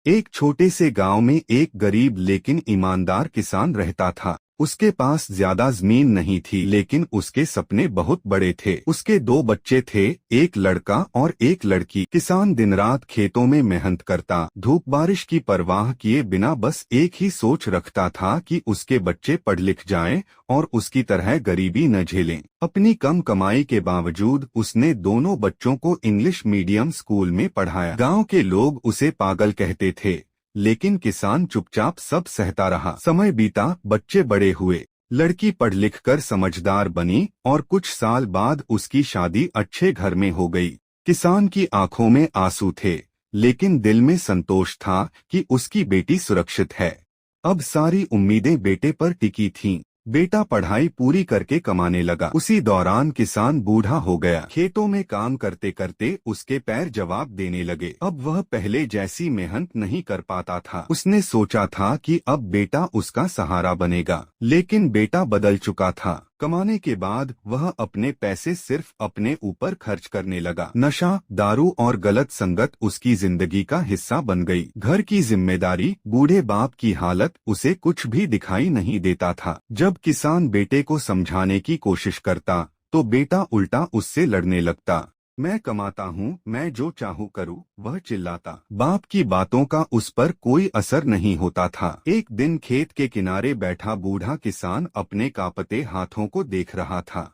एक छोटे से गांव में एक गरीब लेकिन ईमानदार किसान रहता था। उसके पास ज्यादा जमीन नहीं थी, लेकिन उसके सपने बहुत बड़े थे। उसके दो बच्चे थे, एक लड़का और एक लड़की। किसान दिन रात खेतों में मेहनत करता, धूप बारिश की परवाह किए बिना बस एक ही सोच रखता था कि उसके बच्चे पढ़ लिख जाएं और उसकी तरह गरीबी न झेलें। अपनी कम कमाई के बावजूद उसने दोनों बच्चों को इंग्लिश मीडियम स्कूल में पढ़ाया। गांव के लोग उसे पागल कहते थे, लेकिन किसान चुपचाप सब सहता रहा। समय बीता, बच्चे बड़े हुए, लड़की पढ़ लिख कर समझदार बनी और कुछ साल बाद उसकी शादी अच्छे घर में हो गई। किसान की आंखों में आंसू थे, लेकिन दिल में संतोष था कि उसकी बेटी सुरक्षित है। अब सारी उम्मीदें बेटे पर टिकी थीं। बेटा पढ़ाई पूरी करके कमाने लगा। उसी दौरान किसान बूढ़ा हो गया। खेतों में काम करते करते उसके पैर जवाब देने लगे। अब वह पहले जैसी मेहनत नहीं कर पाता था। उसने सोचा था कि अब बेटा उसका सहारा बनेगा, लेकिन बेटा बदल चुका था। कमाने के बाद वह अपने पैसे सिर्फ अपने ऊपर खर्च करने लगा। नशा, दारू और गलत संगत उसकी जिंदगी का हिस्सा बन गई। घर की जिम्मेदारी, बूढ़े बाप की हालत, उसे कुछ भी दिखाई नहीं देता था। जब किसान बेटे को समझाने की कोशिश करता, तो बेटा उल्टा उससे लड़ने लगता। मैं कमाता हूँ, मैं जो चाहूँ करूँ, वह चिल्लाता। बाप की बातों का उस पर कोई असर नहीं होता था। एक दिन खेत के किनारे बैठा बूढ़ा किसान अपने कांपते हाथों को देख रहा था।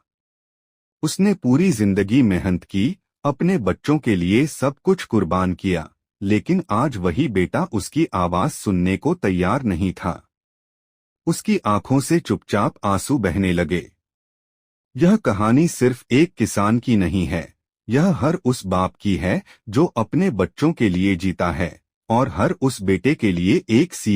उसने पूरी जिंदगी मेहनत की, अपने बच्चों के लिए सब कुछ कुर्बान किया, लेकिन आज वही बेटा उसकी आवाज सुनने को तैयार नहीं था। उसकी आंखों से चुपचाप आंसू बहने लगे। यह कहानी सिर्फ एक किसान की नहीं है, यह हर उस बाप की है जो अपने बच्चों के लिए जीता है, और हर उस बेटे के लिए एक सीख